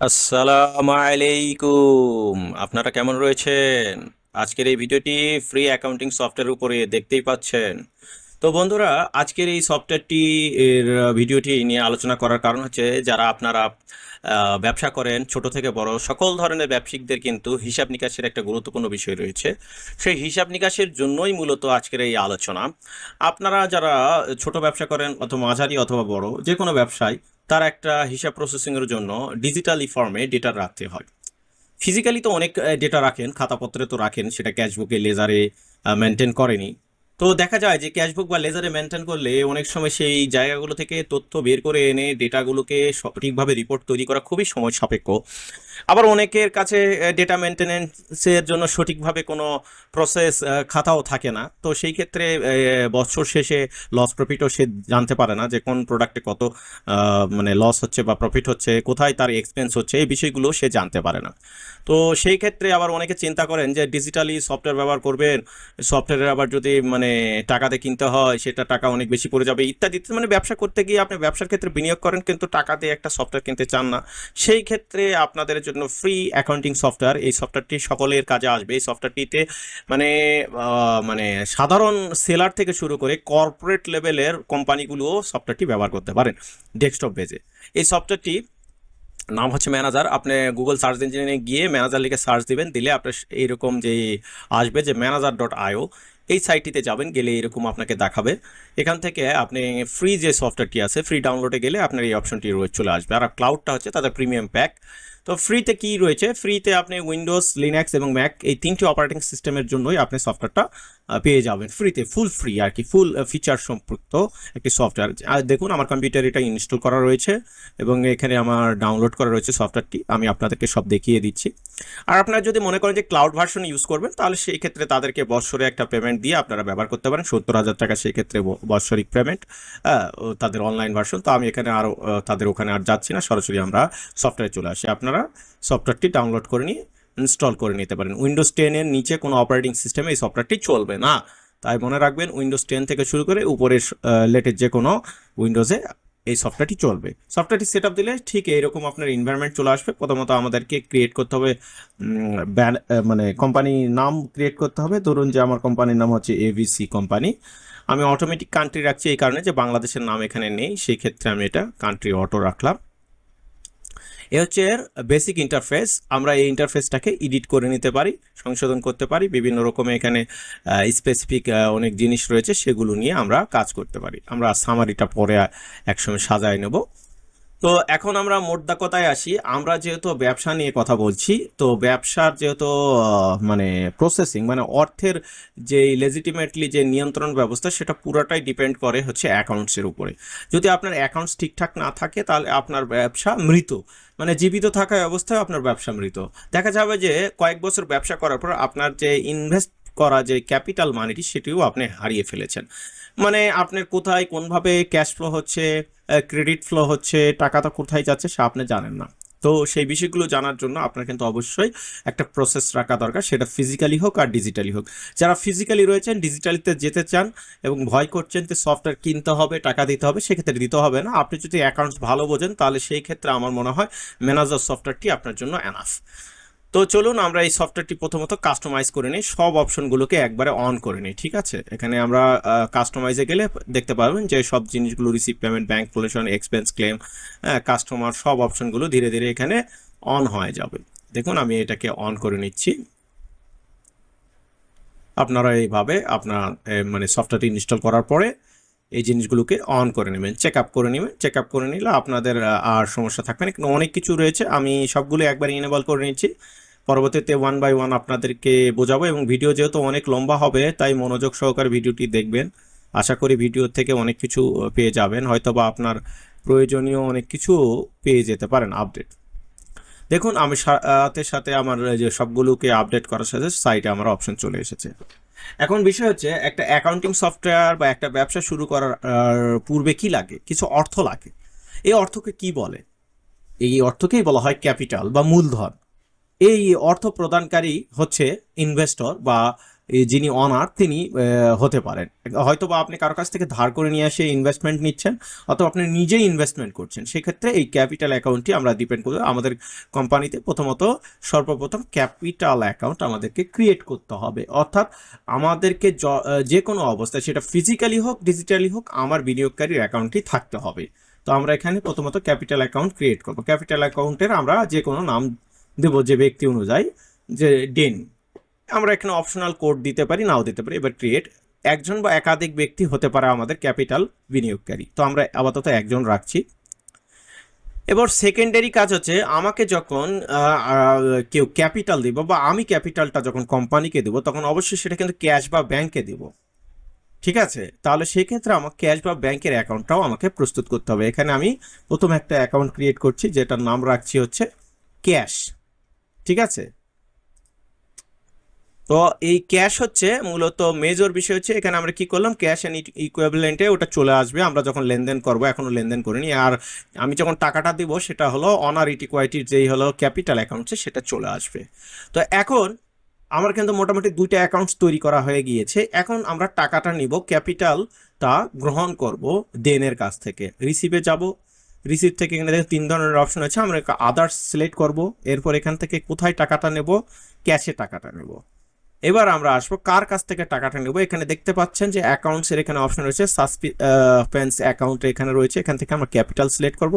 আসসালামু আলাইকুম। আপনারা কেমন রয়েছেন? আজকের এই ভিডিওটি ফ্রি অ্যাকাউন্টিং সফটওয়্যারের উপরে দেখতেই পাচ্ছেন। তো বন্ধুরা, আজকের এই সফটওয়্যারটি এর ভিডিওটি নিয়ে আলোচনা করার কারণ হচ্ছে যারা আপনারা ব্যবসা করেন ছোট থেকে বড় সকল ধরনের ব্যবসায়িকদের কিন্তু হিসাব নিকাশের একটা গুরুত্বপূর্ণ বিষয় রয়েছে। সেই হিসাব নিকাশের জন্যই মূলত আজকের এই আলোচনা। আপনারা যারা ছোট ব্যবসা করেন অথবা মাঝারি অথবা বড় যে কোনো ব্যবসায়, তার একটা হিসাব প্রসেসিংয়ের জন্য ডিজিটালি ফর্মে ডেটা রাখতে হয়। ফিজিক্যালি তো অনেক ডেটা রাখেন, খাতাপত্রে তো রাখেন, সেটা ক্যাশবুকে লেজারে মেনটেন করেনি। তো দেখা যায় যে ক্যাশবুক বা লেজারে মেনটেন করলে অনেক সময় সেই জায়গাগুলো থেকে তথ্য বের করে এনে ডেটাগুলোকে সঠিকভাবে রিপোর্ট তৈরি করা খুবই সময় সাপেক্ষ। আবার অনেকের কাছে ডেটা মেনটেনেন্সের জন্য সঠিকভাবে কোনো প্রসেস খাতাও থাকে না। তো সেই ক্ষেত্রে বছর শেষে লস প্রফিটও সে জানতে পারে না যে কোন প্রোডাক্টে কত মানে লস হচ্ছে বা প্রফিট হচ্ছে, কোথায় তার এক্সপেন্স হচ্ছে, এই বিষয়গুলো সে জানতে পারে না। তো সেই ক্ষেত্রে আবার অনেকে চিন্তা করেন যে ডিজিটালি সফটওয়্যার ব্যবহার করবেন, সফটওয়্যারের আবার যদি মানে টাকাতে কিনতে হয় সেটা টাকা অনেক বেশি পড়ে যাবে ইত্যাদি ইত্যাদি। মানে ব্যবসা করতে গিয়ে আপনি ব্যবসার ক্ষেত্রে বিনিয়োগ করেন কিন্তু টাকা দিয়ে একটা সফটওয়্যার কিনতে চান না। সেই ক্ষেত্রে আপনাদের জন্য ফ্রি অ্যাকাউন্টিং সফটওয়্যার, এই সফটওয়্যারটি সকলের কাজে আসবে। এই সফটওয়্যারটিতে মানে মানে সাধারণ সেলার থেকে শুরু করে কর্পোরেট লেভেলের কোম্পানিগুলোও সফটওয়্যারটি ব্যবহার করতে পারেন ডেস্কটপ বেজে। এই সফটওয়্যারটি নাম হচ্ছে ম্যানেজার। আপনি গুগল সার্চ ইঞ্জিনে গিয়ে ম্যানেজার লিখে সার্চ দিবেন, দিলে আপনার এইরকম যে আসবে যে ম্যানেজার.io, এই সাইটটিতে যাবেন, গেলে এরকম আপনাকে দেখাবে। এখান থেকে আপনি ফ্রি যে সফটওয়্যারটি আছে, ফ্রি ডাউনলোডে গেলে আপনার এই অপশনটি চলে আসবে। আর ক্লাউডটা হচ্ছে তাদের প্রিমিয়াম প্যাক। তো ফ্রিতে কি রয়েছে, ফ্রিতে আপনি উইন্ডোজ, লিনাক্স এবং ম্যাক এই তিনটি অপারেটিং সিস্টেমের জন্যই আপনি সফটওয়্যারটা পেয়ে যাবেন ফ্রিতে, ফুল ফ্রি আর কি, ফুল ফিচার সম্পৃক্ত একটি সফটওয়্যার। আর দেখুন আমার কম্পিউটার এটা ইনস্টল করা রয়েছে এবং এখানে আমার ডাউনলোড করা রয়েছে সফটওয়্যারটি, আমি আপনাদেরকে সব দেখিয়ে দিচ্ছি। আর আপনারা যদি মনে করেন যে ক্লাউড ভার্সন ইউজ করবেন, তাহলে সেই ক্ষেত্রে তাদেরকে বৎসরে একটা পেমেন্ট দিয়ে আপনারা ব্যবহার করতে পারেন, 70,000 টাকা সেই ক্ষেত্রে বাৎসরিক পেমেন্ট, তাদের অনলাইন ভার্সন। তো আমি এখানে আরও তাদের ওখানে আর যাচ্ছি না, সরাসরি আমরা সফটওয়্যার চলে আসি। আপনারা সফটওয়্যারটি ডাউনলোড করে নিয়ে ইনস্টল করে নিতে পারেন। উইন্ডোজ 10-এর নিচে কোনো অপারেটিং সিস্টেমে এই সফটওয়্যারটি চলবে না, তাই মনে রাখবেন উইন্ডোজ 10 থেকে শুরু করে উপরের লেটেস্ট যে কোনো উইন্ডোজে এই সফটওয়্যারটি চলবে। সফটওয়্যারটি সেট আপ দিলে ঠিক এইরকম আপনার ইনভায়রনমেন্ট চলে আসবে। প্রথমত আমাদেরকে ক্রিয়েট করতে হবে মানে কোম্পানি নাম ক্রিয়েট করতে হবে। ধরুন যে আমার কোম্পানির নাম হচ্ছে এভিসি কোম্পানি। আমি অটোমেটিক কান্ট্রি রাখছি এই কারণে যে বাংলাদেশের নাম এখানে নেই, সেই ক্ষেত্রে আমি এটা কান্ট্রি অটো রাখলাম। এ হচ্ছে এর বেসিক ইন্টারফেস। আমরা এই ইন্টারফেসটাকে এডিট করে নিতে পারি, সংশোধন করতে পারি, বিভিন্ন রকমের এখানে স্পেসিফিক অনেক জিনিস রয়েছে, সেগুলো নিয়ে আমরা কাজ করতে পারি। আমরা সামারিটা পরে একসময় সাজায় নেব। তো এখন আমরা মোদ্দা কথায় আসি। আমরা যেহেতু ব্যবসা নিয়ে কথা বলছি, তো ব্যবসার যেহেতু মানে প্রসেসিং মানে অর্থের যে লেজিটিমেটলি যে নিয়ন্ত্রণ ব্যবস্থা, সেটা পুরোটাই ডিপেন্ড করে হচ্ছে অ্যাকাউন্টসের উপরে। যদি আপনার অ্যাকাউন্টস ঠিকঠাক না থাকে তাহলে আপনার ব্যবসা মৃত, মানে জীবিত থাকা অবস্থায় আপনার ব্যবসা মৃত। দেখা যাবে যে কয়েক বছর ব্যবসা করার পর আপনার যে ইনভেস্ট করা যে ক্যাপিটাল মানিটি সেটিও আপনি হারিয়ে ফেলেছেন। মানে আপনার কোথায় কোনভাবে ক্যাশ ফ্লো হচ্ছে, ক্রেডিট ফ্লো হচ্ছে, টাকাটা কোথায় যাচ্ছে সে আপনি জানেন না। তো সেই বিষয়গুলো জানার জন্য আপনার কিন্তু অবশ্যই একটা প্রসেস রাখা দরকার, সেটা ফিজিক্যালি হোক আর ডিজিটালি হোক। যারা ফিজিক্যালি রয়েছেন, ডিজিটালিতে যেতে চান এবং ভয় করছেন যে সফটওয়্যার কিনতে হবে, টাকা দিতে হবে, সেক্ষেত্রে দিতে হবে না। আপনি যদি অ্যাকাউন্টস ভালো বোঝেন তাহলে সেই ক্ষেত্রে আমার মনে হয় ম্যানেজার সফটওয়্যারটি আপনার জন্য এনাফ। তো চলুন আমরা এই সফটওয়্যারটি প্রথমত কাস্টমাইজ করে নিই, সব অপশনগুলোকে একবারে অন করে নিই। ঠিক আছে, এখানে আমরা কাস্টমাইজে গেলে দেখতে পাবেন যে সব জিনিসগুলো, receive payment, bank pollution, expense claim, customer, সব অপশনগুলো ধীরে ধীরে এখানে অন হয়ে যাবে। দেখুন আমি এটাকে অন করে নিচ্ছি। আপনারা এইভাবে আপনার মানে সফটওয়্যারটি ইনস্টল করার পরে এই জিনিসগুলোকে অন করে নেবেন, চেক আপ করে নেবেন। চেক আপ করে নিলে আপনাদের আর সমস্যা থাকবে না, কিন্তু অনেক কিছু রয়েছে, আমি সবগুলো একবার ইনেবল করে নিচ্ছি। পরবর্তীতে ওয়ান বাই ওয়ান আপনাদেরকে বোঝাবো, এবং ভিডিও যেহেতু অনেক লম্বা হবে তাই মনোযোগ সহকারে ভিডিওটি দেখবেন। আশা করি ভিডিও থেকে অনেক কিছু পেয়ে যাবেন, হয়তো বা আপনার প্রয়োজনীয় অনেক কিছু পেয়ে যেতে পারেন আপডেট। দেখুন আমি সাথে সাথে আমার যে সবগুলোকে আপডেট করার সাথে সাইটে আমার অপশন চলে এসেছে। এখন বিষয় হচ্ছে একটা অ্যাকাউন্টিং সফটওয়্যার বা একটা ব্যবসা শুরু করার পূর্বে কি লাগে, কিছু অর্থ লাগে। এই অর্থকে কি বলে? এই অর্থকেই বলা হয় ক্যাপিটাল বা মূলধন। এই অর্থ প্রদানকারী হচ্ছে ইনভেস্টর বা যিনি অনার তিনি হতে পারেন। হয়তো বা আপনি কারো কাছ থেকে ধার করে নিয়ে এসে ইনভেস্টমেন্ট নিচ্ছেন, অথবা আপনি নিজেই ইনভেস্টমেন্ট করছেন। সেক্ষেত্রে এই ক্যাপিটাল অ্যাকাউন্টটি আমরা ডিপেন্ড করবো আমাদের কোম্পানিতে। সর্বপ্রথম ক্যাপিটাল অ্যাকাউন্ট আমাদেরকে ক্রিয়েট করতে হবে, অর্থাৎ আমাদেরকে যে কোনো অবস্থায়, সেটা ফিজিক্যালি হোক ডিজিটালি হোক, আমার বিনিয়োগকারীর অ্যাকাউন্টটি থাকতে হবে। তো আমরা এখানে প্রথমত ক্যাপিটাল অ্যাকাউন্ট ক্রিয়েট করবো। ক্যাপিটাল অ্যাকাউন্টের আমরা যে কোনো নাম দেবো যে ব্যক্তি অনুযায়ী, যে ডেন। আমরা এখানে অপশনাল কোড দিতে পারি, নাও দিতে পারি। এবার ক্রিয়েট, একজন বা একাধিক ব্যক্তি হতে পারে আমাদের ক্যাপিটাল বিনিয়োগকারী। তো আমরা আপাতত একজন রাখছি। এবার সেকেন্ডারি কাজ হচ্ছে, আমাকে যখন কেউ ক্যাপিটাল দিব, বা আমি ক্যাপিটালটা যখন কোম্পানিকে দেবো, তখন অবশ্যই সেটা কিন্তু ক্যাশ বা ব্যাংকে দেব। ঠিক আছে, তাহলে সেক্ষেত্রে আমার ক্যাশ বা ব্যাংকের অ্যাকাউন্টটাও আমাকে প্রস্তুত করতে হবে। এখানে আমি প্রথম একটা অ্যাকাউন্ট ক্রিয়েট করছি, যেটার নাম রাখছি হচ্ছে ক্যাশ। ঠিক আছে, তো এই ক্যাশ হচ্ছে মূলত মেজর বিষয় হচ্ছে। এখানে আমরা কি করলাম, ক্যাশ অ্যান্ড ইকুইভ্যালেন্টে ওটা চলে আসবে আমরা যখন লেনদেন করবো। এখনো লেনদেন করিনি। আর আমি যখন টাকাটা দিব, সেটা হলো অনার ইকুইটির যেই হলো ক্যাপিটাল অ্যাকাউন্ট, সেটা চলে আসবে। তো এখন আমার কিন্তু মোটামুটি দুইটা অ্যাকাউন্টস তৈরি করা হয়ে গিয়েছে। এখন আমরা টাকাটা নিব, ক্যাপিটালটা গ্রহণ করব দেনের কাছ থেকে। রিসিভে যাব, রিসিভ থেকে এখানে দেখে 3 ধরনের অপশন আছে। আমরা আদার্স সিলেক্ট করব। এরপর এখান থেকে কোথায় টাকাটা নেব, ক্যাশে টাকাটা নেব। এবার আমরা আসবো কার কাছ থেকে টাকাটা নেব। এখানে দেখতে পাচ্ছেন যে অ্যাকাউন্টসের এখানে অপশন রয়েছে, সাসপেন্স অ্যাকাউন্ট এখানে রয়েছে। এখান থেকে আমরা ক্যাপিটাল সিলেক্ট করব।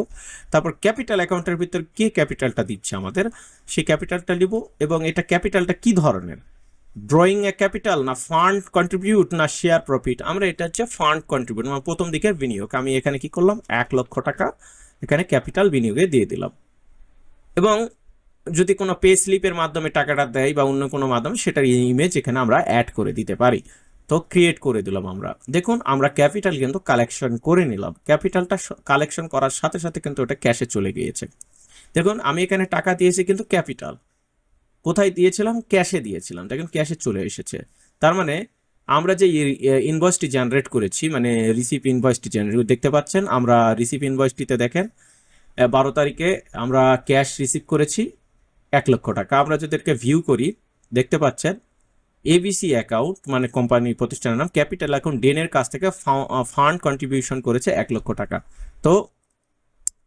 তারপর ক্যাপিটাল অ্যাকাউন্টের ভিতর কি ক্যাপিটালটা দিচ্ছে আমাদের, সেই ক্যাপিটালটা নিব। এবং এটা ক্যাপিটালটা কি ধরনের, ড্রয়িং এ ক্যাপিটাল, না ফান্ড কন্ট্রিবিউট, না শেয়ার প্রফিট। আমরা এটা হচ্ছে ফান্ড কন্ট্রিবিউট, মানে প্রথম দিকের বিনিয়োগ। আমি এখানে কি করলাম, 1,00,000 টাকা এখানে ক্যাপিটাল বিনিয়োগে দিয়ে দিলাম। এবং যদি কোনো পে স্লিপের মাধ্যমে টাকাটা দেয় বা অন্য কোনো মাধ্যমে, সেটার ইমেজ এখানে আমরা অ্যাড করে দিতে পারি। তো ক্রিয়েট করে দিলাম আমরা। দেখুন আমরা ক্যাপিটাল কিন্তু কালেকশন করে নিলাম। ক্যাপিটালটা কালেকশন করার সাথে সাথে কিন্তু ওটা ক্যাশে চলে গিয়েছে। দেখুন আমি এখানে টাকা দিয়েছি, কিন্তু ক্যাপিটাল কোথায় দিয়েছিলাম, ক্যাশে দিয়েছিলাম, দেখুন ক্যাশে চলে এসেছে। তার মানে আমরা যে ইনভয়েসটি জেনারেট করেছি, মানে রিসিভ ইনভয়েসটি জেনারেট দেখতে পাচ্ছেন। আমরা রিসিভ ইনভয়েসটিতে দেখেন 12 তারিখে আমরা ক্যাশ রিসিভ করেছি 1,00,000 টাকা। আমরা যদি এটাকে ভিউ করি, দেখতে পাচ্ছেন এবিসি অ্যাকাউন্ট, মানে কোম্পানি প্রতিষ্ঠানের নাম, ক্যাপিটাল অ্যাকাউন্ট ডেনের কাছ থেকে ফান্ড কন্ট্রিবিউশন করেছে 1,00,000 টাকা। তো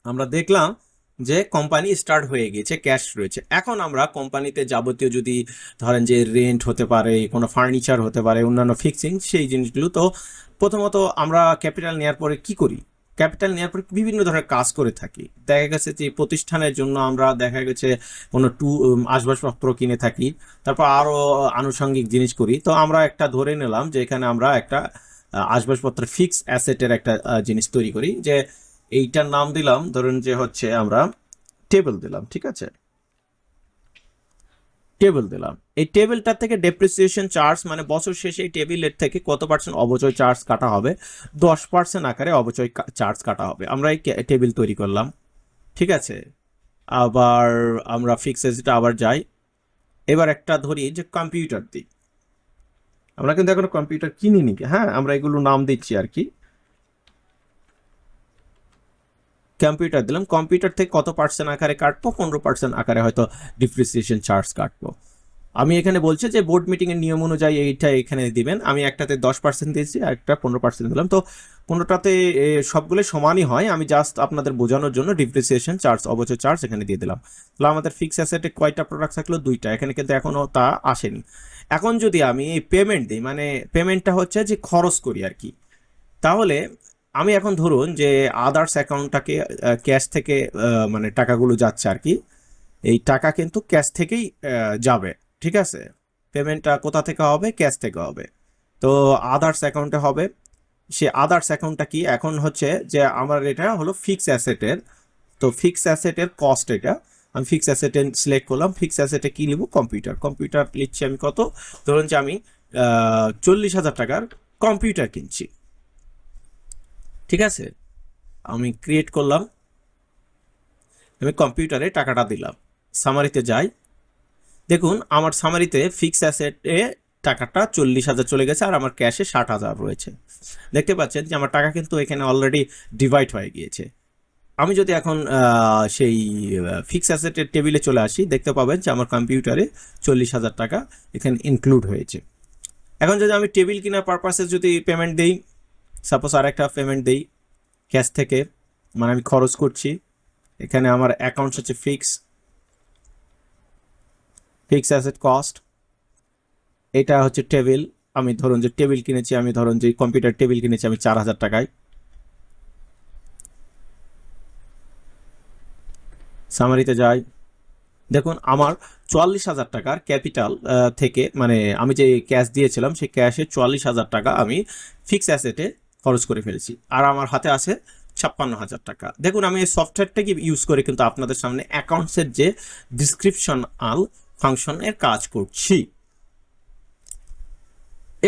আমরা দেখলাম যে কোম্পানি স্টার্ট হয়ে গেছে, ক্যাশ রয়েছে। এখন আমরা কোম্পানিতে যাবতীয় যদি ধরেন যে রেন্ট হতে পারে, কোনো ফার্নিচার হতে পারে, অন্যান্য ফিক্সিং, সেই জিনিসগুলো। তো প্রথমত আমরা ক্যাপিটাল নেওয়ার পরে কি করি, ক্যাপিটাল নেওয়ার পরে বিভিন্ন ধরনের কাজ করে থাকি। দেখা গেছে যে প্রতিষ্ঠানের জন্য আমরা দেখা গেছে কোনো আসবাবপত্র কিনে থাকি, তারপর আরও আনুষঙ্গিক জিনিস করি। তো আমরা একটা ধরে নিলাম যে এখানে আমরা একটা আসবাবপত্রের ফিক্স অ্যাসেটের একটা জিনিস তৈরি করি, যে এইটার নাম দিলাম ধরুন যে হচ্ছে আমরা টেবিল দিলাম। ঠিক আছে, টেবিল দিলাম। এই টেবিলটার থেকে ডেপ্রিসিয়েশন চার্জ, মানে বছর শেষে এই টেবিলের থেকে কত পার্সেন্ট অবচয় চার্জ কাটা হবে, 10% আকারে অবচয় চার্জ কাটা হবে। আমরা এই টেবিল তৈরি করলাম। ঠিক আছে, আবার আমরা ফিক্স অ্যাসেটে আবার যাই। এবার একটা ধরি যে কম্পিউটার দিই। আমরা কিন্তু এখন কম্পিউটার কিনিনি, হ্যাঁ, আমরা এগুলো নাম দিচ্ছি আর কি। কম্পিউটার দিলাম, কম্পিউটার থেকে কত পার্সেন্ট আকারে কাটবো, 15% আকারে হয়তো ডিপ্রিসিয়েশন চার্জ কাটবো। আমি এখানে বলছি যে বোর্ড মিটিং এর নিয়ম অনুযায়ী এইটা এখানে দিবেন। আমি একটাতে 10% দিয়েছি, আর একটা 15% দিলাম। তো 15টাতে সবগুলো সমানই হয়। আমি জাস্ট আপনাদের বোঝানোর জন্য ডিপ্রিসিয়েশন চার্জ, অবচয় চার্জ এখানে দিয়ে দিলাম। তাহলে আমাদের ফিক্স অ্যাসেটে কয়টা প্রোডাক্ট থাকলো, 2টা। এখানে কিন্তু এখনো তা আসেনি। এখন যদি আমি পেমেন্ট দিই, মানে পেমেন্টটা হচ্ছে যে খরচ করি আর কি, তাহলে আমি এখন ধরুন যে আদার্স অ্যাকাউন্টটাকে ক্যাশ থেকে মানে টাকাগুলো যাচ্ছে আর কি, এই টাকা কিন্তু ক্যাশ থেকেই যাবে। ঠিক আছে, পেমেন্টটা কোথা থেকে হবে, ক্যাশ থেকে হবে। তো আদার্স অ্যাকাউন্টে হবে। সে আদার্স অ্যাকাউন্টটা কি, এখন হচ্ছে যে আমার এটা হলো ফিক্স অ্যাসেটের। তো ফিক্স অ্যাসেটের কস্ট এটা, আমি ফিক্স অ্যাসেটে সিলেক্ট করলাম। ফিক্স অ্যাসেটে কি নিব, কম্পিউটার। কম্পিউটার নিচ্ছি আমি কত, ধরুন যে আমি 40,000 টাকার কম্পিউটার কিনছি। ঠিক আছে, আমি ক্রিয়েট করলাম, আমি কম্পিউটারে টাকাটা দিলাম। সামারিতে যাই, দেখুন আমার সামারিতে ফিক্স অ্যাসেটে টাকাটা 40,000 চলে গেছে, আর আমার ক্যাশে 60,000 রয়েছে। দেখতে পাচ্ছেন যে আমার টাকা কিন্তু এখানে অলরেডি ডিভাইড হয়ে গিয়েছে। আমি যদি এখন সেই ফিক্স অ্যাসেটের টেবিলে চলে আসি, দেখতে পাবেন যে আমার কম্পিউটারে 40,000 টাকা এখানে ইনক্লুড হয়েছে। এখন যদি আমি টেবিল কেনার পারপাসে যদি পেমেন্ট দিই, সাপোজ আর একটা পেমেন্ট দিই ক্যাশ থেকে, মানে আমি খরচ করছি, এখানে আমার অ্যাকাউন্টস হচ্ছে ফিক্স অ্যাসেট কস্ট, এটা হচ্ছে টেবিল। আমি ধরুন যে টেবিল কিনেছি, আমি ধরুন যে কম্পিউটার টেবিল কিনেছি আমি 4,000 টাকায়। সামারিতে যাই, দেখুন আমার 44,000 টাকার ক্যাপিটাল থেকে, মানে আমি যে ক্যাশ দিয়েছিলাম সেই ক্যাশে 44,000 টাকা আমি ফিক্স অ্যাসেটে খরচ করে ফেলেছি, আর আমার হাতে আছে 56,000 টাকা। দেখুন আমি এই সফটওয়্যারটাকে ইউজ করে কিন্তু আপনাদের সামনে অ্যাকাউন্টসের যে ডিসক্রিপশনাল ফাংশনের কাজ করছি।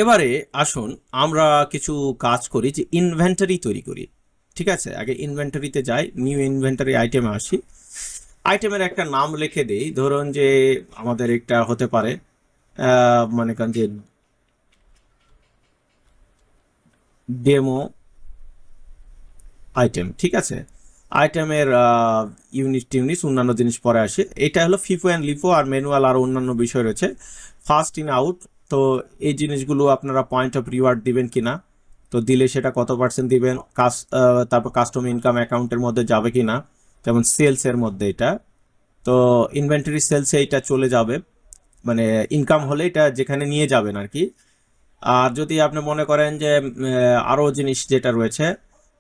এবারে আসুন আমরা কিছু কাজ করি, যে ইনভেন্টরি তৈরি করি। ঠিক আছে, আগে ইনভেন্টরিতে যাই, নিউ ইনভেন্টরি আইটেমে আসি, আইটেমের একটা নাম লিখে দিই, ধরুন যে আমাদের একটা হতে পারে মনে করেন যে ডেমো আইটেম। ঠিক আছে, আইটেমের ইউনিট অন্যান্য জিনিস পরে আসে। এটা হলো ফিফো অ্যান্ড লিফো, আর ম্যানুয়াল আর অন্যান্য বিষয় রয়েছে। ফার্স্ট ইন আউট, তো এই জিনিসগুলো আপনারা পয়েন্ট অফ রিওয়ার্ড দিবেন কিনা, তো দিলে সেটা কত পার্সেন্ট দিবেন, তারপর কাস্টম ইনকাম অ্যাকাউন্টের মধ্যে যাবে কিনা, যেমন সেলসের মধ্যে এটা, তো ইনভেন্টরি সেলসে এটা চলে যাবে, মানে ইনকাম হলে এটা যেখানে নিয়ে যাবেন আর কি। আর যদি আপনি মনে করেন যে আরও জিনিস যেটা রয়েছে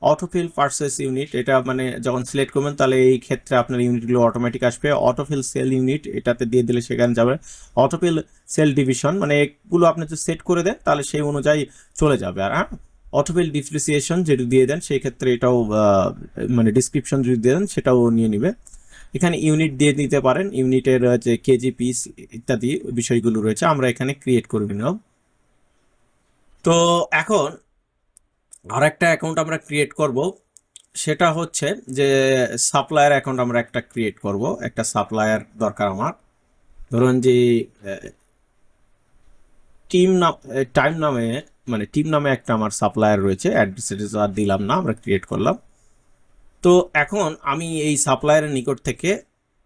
অটোফিল পারচেস ইউনিট, এটা মানে যখন সিলেক্ট করবেন তাহলে এই ক্ষেত্রে আপনার ইউনিটগুলো অটোমেটিক আসবে। অটোফিল সেল ইউনিট এটাতে দিয়ে দিলে সেখানে যাবে। অটোফিল সেল ডিভিশন, মানে এগুলো আপনি যদি সেট করে দেন তাহলে সেই অনুযায়ী চলে যাবে। আর হ্যাঁ, অটোফিল ডিপ্রিসিয়েশন যদি দিয়ে দেন সেই ক্ষেত্রে এটাও মানে ডিসক্রিপশন যদি দিয়ে দেন সেটাও নিয়ে নিবে। এখানে ইউনিট দিয়ে দিতে পারেন, ইউনিটের যে কেজি পিস ইত্যাদি বিষয়গুলো রয়েছে আমরা এখানে ক্রিয়েট করে নিলাম। তো এখন আর একটা অ্যাকাউন্ট আমরা ক্রিয়েট করব, সেটা হচ্ছে যে সাপ্লায়ার অ্যাকাউন্ট আমরা একটা ক্রিয়েট করব। একটা সাপ্লায়ার দরকার আমার, ধরুন যে টাইম নামে, মানে টিম নামে একটা আমার সাপ্লায়ার রয়েছে, অ্যাড্রেস আর দিলাম না, আমরা ক্রিয়েট করলাম। তো এখন আমি এই সাপ্লায়ারের নিকট থেকে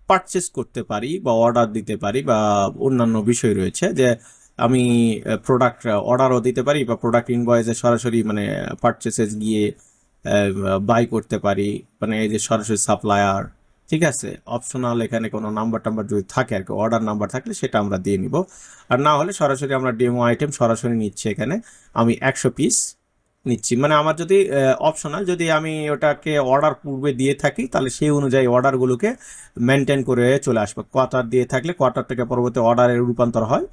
পারচেস করতে পারি বা অর্ডার দিতে পারি, বা অন্যান্য বিষয় রয়েছে যে আমি প্রোডাক্ট অর্ডারও দিতে পারি, বা প্রোডাক্ট ইনভয়েসে সরাসরি মানে পারচেসেস গিয়ে বাই করতে পারি, মানে এই যে সরাসরি সাপ্লায়ার। ঠিক আছে, অপশনাল এখানে কোনো নাম্বার টাম্বার যদি থাকে আর কি, অর্ডার নাম্বার থাকলে সেটা আমরা দিয়ে নিব, আর না হলে সরাসরি আমরা ডেমো আইটেম সরাসরি নিচ্ছি। এখানে আমি 100 পিস নিচ্ছি, মানে আমার যদি অপশনাল, যদি আমি ওটাকে অর্ডার পূর্বে দিয়ে থাকি তাহলে সেই অনুযায়ী অর্ডারগুলোকে মেনটেন করে চলে আসবে। কোয়ার্টার দিয়ে থাকলে কোয়ার্টার থেকে পরবর্তী অর্ডারে রূপান্তর হয়।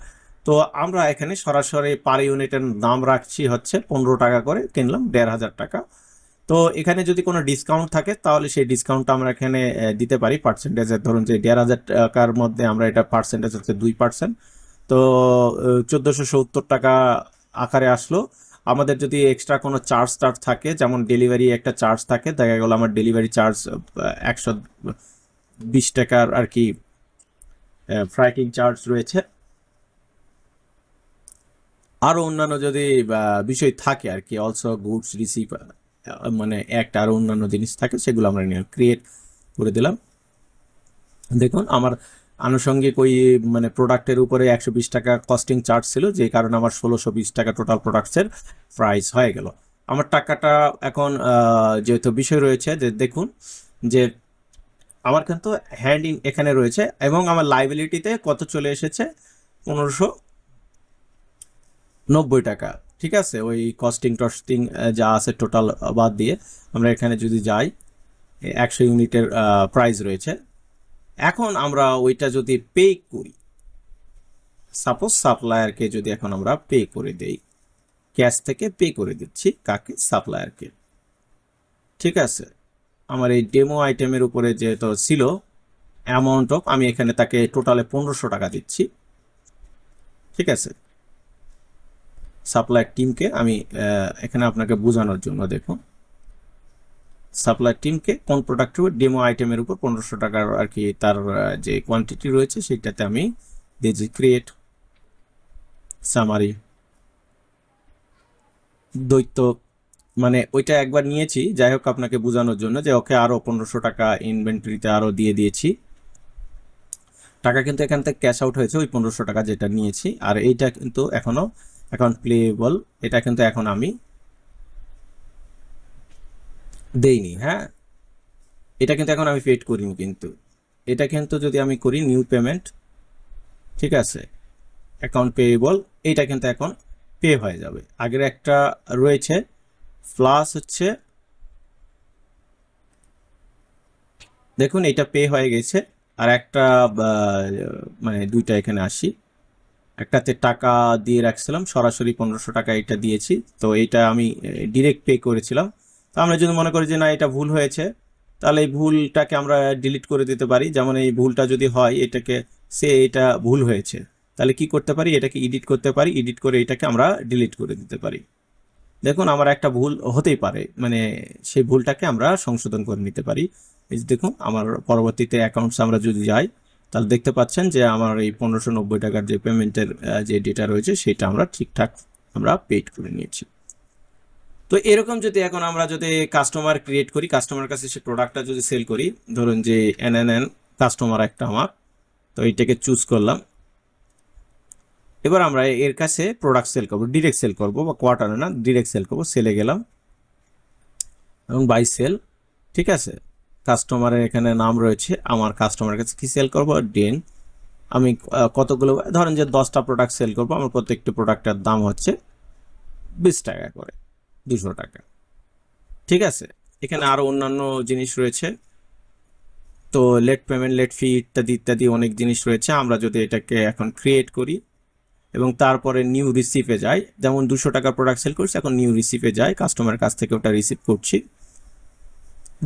তো আমরা এখানে সরাসরি পার ইউনিটের দাম রাখছি হচ্ছে 15 টাকা করে, কিনলাম 1,500 টাকা। তো এখানে যদি কোনো ডিসকাউন্ট থাকে তাহলে সেই ডিসকাউন্টটা আমরা এখানে দিতে পারি পার্সেন্টেজের, ধরুন যে 1,500 টাকার মধ্যে আমরা এটা পার্সেন্টেজ হচ্ছে 2%। তো 1,470 টাকা আকারে আসলো। আমাদের যদি এক্সট্রা কোনো চার্জ থাকে, যেমন ডেলিভারি একটা চার্জ থাকে, দেখা গেল আমার ডেলিভারি চার্জ 120 টাকার আর কি ফ্রাইটিং চার্জ রয়েছে, আরও অন্যান্য যদি বিষয় থাকে আর কি, অলসো গুডস রিসিভ, মানে একটা আরও অন্যান্য জিনিস থাকে, সেগুলো আমরা ক্রিয়েট করে দিলাম। দেখুন আমার আনুষঙ্গিক ওই মানে প্রোডাক্টের উপরে 120 টাকা কস্টিং চার্জ ছিল, যে কারণে আমার 1,620 টাকা টোটাল প্রোডাক্টসের প্রাইস হয়ে গেল। আমার টাকাটা এখন যেহেতু বিষয় রয়েছে যে দেখুন যে আমার কিন্তু হ্যান্ড ইন এখানে রয়েছে, এবং আমার লাইবিলিটিতে কত চলে এসেছে 1,590 টাকা। ঠিক আছে, ওই কস্টিং টস্টিং যা আছে টোটাল বাদ দিয়ে আমরা এখানে যদি যাই 100 ইউনিটের প্রাইস রয়েছে। এখন আমরা ওইটা যদি পে করি, সাপোজ সাপ্লায়ারকে যদি এখন আমরা পে করে দেই, ক্যাশ থেকে পে করে দিচ্ছি কাকে, সাপ্লায়ারকে। ঠিক আছে, আমার এই ডেমো আইটেমের উপরে যেহেতু ছিল অ্যামাউন্ট অফ, আমি এখানে তাকে টোটালে 1,500 টাকা দিচ্ছি। ঠিক আছে, সাপ্লায়ার টিমকে আমি এখানে আপনাকে বোঝানোর জন্য দেখুন, সাপ্লায়ার টিমকে কোন প্রোডাক্টের ডেমো আইটেমের উপর 1,500 টাকার আর কি তার যে কোয়ান্টিটি রয়েছে সেটাতে আমি দিয়েছি ক্রিয়েট সামারি দৈত্য, মানে ওইটা একবার নিয়েছি, যাই হোক আপনাকে বোঝানোর জন্য যে ওকে আরও 1,500 টাকা ইনভেন্টরিতে আরও দিয়ে দিয়েছি। টাকা কিন্তু এখান থেকে ক্যাশ আউট হয়েছে ওই 1,500 টাকা যেটা নিয়েছি, আর এইটা কিন্তু এখনও অ্যাকাউন্ট প্লেয়েবল, এটা কিন্তু এখন আমি দেইনি। হ্যাঁ, এটা কিন্তু এখন আমি পেড করিনি, কিন্তু এটা কিন্তু যদি আমি করি নিউ পেমেন্ট, ঠিক আছে, অ্যাকাউন্ট পেয়েবল, এইটা কিন্তু এখন পে হয়ে যাবে। আগের একটা রয়েছে প্লাস হচ্ছে, দেখুন এটা পে হয়ে গেছে। আর একটা মানে দুইটা এখানে আসি, একটাতে টাকা দিয়ে রাখছিলাম সরাসরি 1500 টাকা এটা দিয়েছি, তো এইটা আমি ডিরেক্ট পে করেছিলাম। তো আমরা যদি মনে করি যে না এটা ভুল হয়েছে, তাহলে এই ভুলটাকে আমরা ডিলিট করে দিতে পারি। যেমন এই ভুলটা যদি হয় এটাকে, এটা ভুল হয়েছে, তাহলে কি করতে পারি, এটাকে এডিট করতে পারি, এডিট করে এটাকে আমরা ডিলিট করে দিতে পারি। দেখুন আমার একটা ভুল হতেই পারে, মানে সেই ভুলটাকে আমরা সংশোধন করে নিতে পারি। এই যে দেখুন আমার পরবর্তীতে অ্যাকাউন্টস আমরা যদি যাই, তাহলে দেখতে পাচ্ছেন যে আমার এই 1590 টাকার যে পেমেন্টের যে ডেটা রয়েছে সেটা আমরা ঠিকঠাক আমরা পেড করে নিয়েছি। তো এরকম যদি এখন আমরা যদি কাস্টমার ক্রিয়েট করি, কাস্টমার কাছে সে প্রোডাক্টটা যদি সেল করি, ধরুন যে এনএনএন কাস্টমার একটা আমার, তো এইটাকে চুজ করলাম। এবার আমরা এর কাছে প্রোডাক্ট সেল করবো, ডিরেক্ট সেল করবো, বা কোয়ার্টারে না, ডিরেক্ট সেল করবো। সেলে গেলাম এবং বাই সেল, ঠিক আছে। কাস্টমারের এখানে নাম রয়েছে, আমার কাস্টমারের কাছে কি সেল করবো, ডেন। আমি কতগুলো, ধরেন যে 10টা প্রোডাক্ট সেল করবো, আমার প্রত্যেকটি প্রোডাক্টের দাম হচ্ছে 20 টাকা করে, 200 টাকা, ঠিক আছে। এখানে আরও অন্যান্য জিনিস রয়েছে, তো লেট পেমেন্ট, লেট ফি ইত্যাদি ইত্যাদি অনেক জিনিস রয়েছে। আমরা যদি এটাকে এখন ক্রিয়েট করি এবং তারপরে নিউ রিসিভে যাই, যেমন 200 টাকার প্রোডাক্ট সেল করছি, এখন নিউ রিসিভে যাই, কাস্টমারের কাছ থেকে ওটা রিসিভ করছি।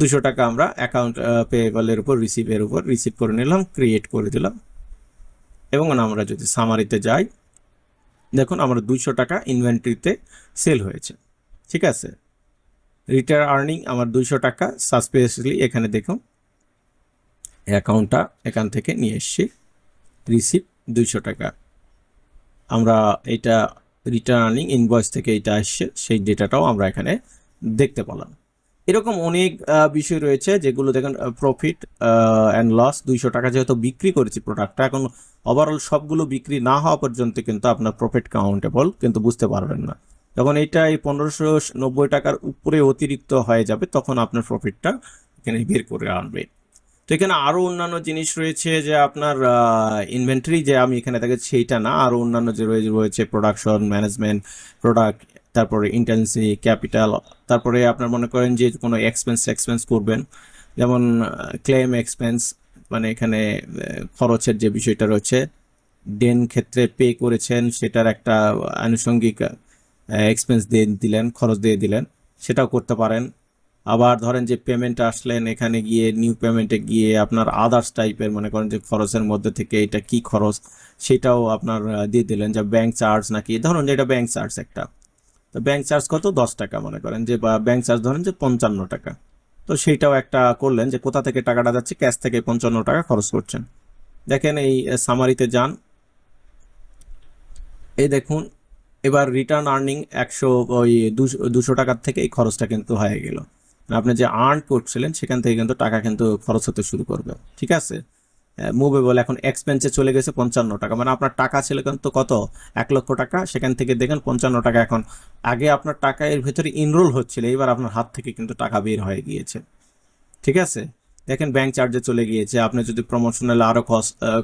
200 টাকা আমরা অ্যাকাউন্ট পেয়েবলের উপর রিসিভ করে নিলাম, ক্রিয়েট করে দিলাম। এবং আমরা যদি সামারিতে যাই, দেখুন আমরা 200 টাকা ইনভেন্টরিতে সেল হয়েছে, ঠিক আছে। রিটার্ন আর্নিং আমার 200 টাকা সাসপেন্সলি, এখানে দেখুন অ্যাকাউন্টটা এখান থেকে নিয়ে এসছি, রিসিভ 200 টাকা। আমরা এটা রিটার্ন আর্নিং ইনভয়েস থেকে এটা আসছে, সেই ডেটাটাও আমরা এখানে দেখতে পেলাম। এরকম অনেক বিষয় রয়েছে যেগুলো দেখেন, প্রফিট অ্যান্ড লস, 200 টাকা যেহেতু বিক্রি করেছি প্রোডাক্টটা, এখন ওভারঅল সবগুলো বিক্রি না হওয়া পর্যন্ত কিন্তু আপনার প্রফিট কাউন্টেবল কিন্তু বুঝতে পারবেন না। যখন এইটা এই 1590 টাকার উপরে অতিরিক্ত হয়ে যাবে, তখন আপনার প্রফিটটা এখানে বের করে আনবে। তো এখানে আরও অন্যান্য জিনিস রয়েছে, যে আপনার ইনভেন্টরি যে আমি এখানে দেখেছি সেইটা না, আরও অন্যান্য যে রয়েছে প্রোডাকশন ম্যানেজমেন্ট, প্রোডাক্ট, তারপরে ইন্টেন্সি ক্যাপিটাল, তারপরে আপনার মনে করেন যে কোনো এক্সপেন্স করবেন, যেমন ক্লেম এক্সপেন্স, মানে এখানে খরচের যে বিষয়টা রয়েছে, ডেন ক্ষেত্রে পে করেছেন সেটার একটা আনুষঙ্গিক এক্সপেন্স দিয়ে দিলেন, খরচ দিয়ে দিলেন, সেটাও করতে পারেন। আবার ধরেন যে পেমেন্ট আসলেন, এখানে গিয়ে নিউ পেমেন্টে গিয়ে আপনার আদার্স টাইপের মনে করেন যে খরচের মধ্যে থেকে এটা কি খরচ সেটাও আপনার দিয়ে দিলেন, যে ব্যাংক চার্জ নাকি, ধরুন যে এটা ব্যাংক চার্জ একটা, তো ব্যাংক চার্জ কত, 10 টাকা মনে করেন যে, বা ব্যাংক চার্জ ধরেন যে 55 টাকা, তো সেইটাও একটা করলেন যে কোথা থেকে টাকাটা যাচ্ছে, ক্যাশ থেকে 55 টাকা খরচ করছেন। দেখেন এই সামারিতে যান, এই দেখুন এবার রিটার্ন আর্নিং 200 টাকার থেকে এই খরচটা কিন্তু হয়ে গেল। আপনি যে আর্ন করছিলেন সেখান থেকে কিন্তু টাকা কিন্তু খরচ হতে শুরু করবে, ঠিক আছে। মুভেবল এখন এক্সপেন্সে চলে গেছে 55 টাকা, মানে আপনার টাকা ছিল কিন্তু কত, 1 লক্ষ টাকা, সেখান থেকে দেখেন 55 টাকা এখন, আগে আপনার টাকা এর ভেতরে ইনরোল হচ্ছিল, এবার আপনার হাত থেকে কিন্তু টাকা বের হয়ে গিয়েছে, ঠিক আছে। দেখেন ব্যাংক চার্জে চলে গিয়েছে, আপনি যদি প্রমোশনাল আরও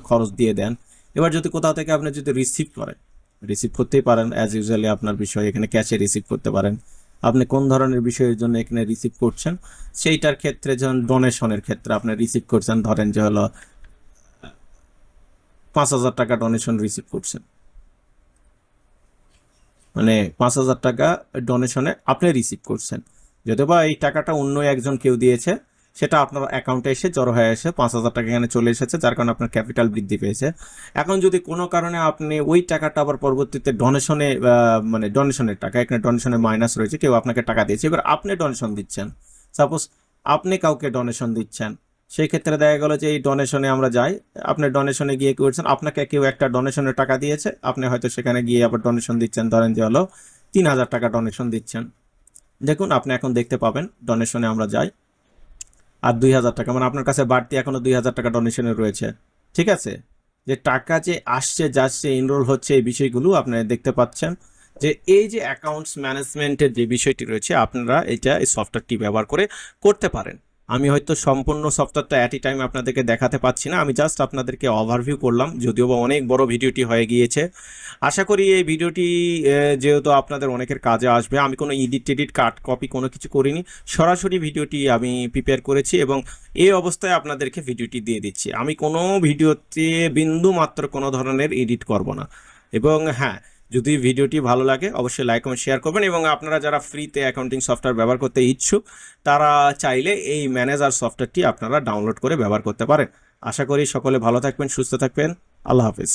খরচ দিয়ে দেন। এবার যদি কোথাও থেকে আপনি যদি রিসিভ করতেই পারেন, অ্যাজ ইউজুয়ালি আপনার বিষয় এখানে ক্যাশে রিসিভ করতে পারেন। আপনি কোন ধরনের বিষয়ের জন্য এখানে রিসিভ করছেন সেইটার ক্ষেত্রে, যেমন ডোনেশনের ক্ষেত্রে আপনি রিসিভ করছেন, ধরেন যে হলো 5000 টাকা ডোনেশন রিসিভ করছেন, মানে 5000 টাকা ডোনেশনে আপনি রিসিভ করছেন, যদিও বা এই টাকাটা অন্য একজন কেউ দিয়েছে, সেটা আপনার অ্যাকাউন্টে এসে জড়ো হয়ে এসে 5000 টাকা এখানে চলে এসেছে, যার কারণে আপনার ক্যাপিটাল বৃদ্ধি পেয়েছে। এখন যদি কোনো কারণে আপনি ওই টাকাটা আবার পরবর্তীতে ডোনেশনে, মানে ডোনেশনের টাকা এখানে ডোনেশনে মাইনাস রয়েছে, কেউ আপনাকে টাকা দিয়েছে, এবার আপনি ডোনেশন দিচ্ছেন, সাপোজ আপনি কাউকে ডোনেশন দিচ্ছেন, সেই ক্ষেত্রে দেখা গেল যে এই ডোনেশনে আমরা যাই, আপনি ডোনেশনে গিয়ে করছেন, আপনাকে কেউ একটা ডোনেশনের টাকা দিয়েছে, আপনি হয়তো সেখানে গিয়ে আবার ডোনেশন দিচ্ছেন, ধরেন যে হলো 3000 টাকা ডোনেশন দিচ্ছেন। দেখুন আপনি এখন দেখতে পাবেন ডোনেশনে আমরা যাই, আর 2000 টাকা, মানে আপনার কাছে বাড়তি এখনো 2000 টাকা ডোনেশনে রয়েছে, ঠিক আছে। যে টাকা যে আসছে যাচ্ছে, এনরোল হচ্ছে, এই বিষয়গুলো আপনি দেখতে পাচ্ছেন। যে এই যে অ্যাকাউন্টস ম্যানেজমেন্টের যে বিষয়টি রয়েছে আপনারা এই সফটওয়্যারটি ব্যবহার করে করতে পারেন। আমি হয়তো সম্পূর্ণ সফটওয়্যারটা অ্যাট এ টাইম আপনাদেরকে দেখাতে পাচ্ছি না, আমি জাস্ট আপনাদেরকে ওভারভিউ করলাম, যদিও বা অনেক বড় ভিডিওটি হয়ে গিয়েছে। আশা করি এই ভিডিওটি যেহেতু আপনাদের অনেকের কাজে আসবে, আমি কোনো এডিট কাট কপি কোনো কিছু করিনি, সরাসরি ভিডিওটি আমি প্রিপেয়ার করেছি এবং এই অবস্থায় আপনাদেরকে ভিডিওটি দিয়ে দিচ্ছি। আমি কোনো ভিডিওতে বিন্দু মাত্র কোনো ধরনের এডিট করব না। এবং হ্যাঁ, যদি ভিডিওটি ভালো লাগে অবশ্যই লাইক কমেন্ট শেয়ার করবেন, এবং আপনারা যারা ফ্রিতে অ্যাকাউন্টিং সফটওয়্যার ব্যবহার করতে ইচ্ছুক তারা চাইলে এই ম্যানেজার সফটওয়্যারটি আপনারা ডাউনলোড করে ব্যবহার করতে পারেন। আশা করি সকলে ভালো থাকবেন, সুস্থ থাকবেন। আল্লাহ হাফিজ।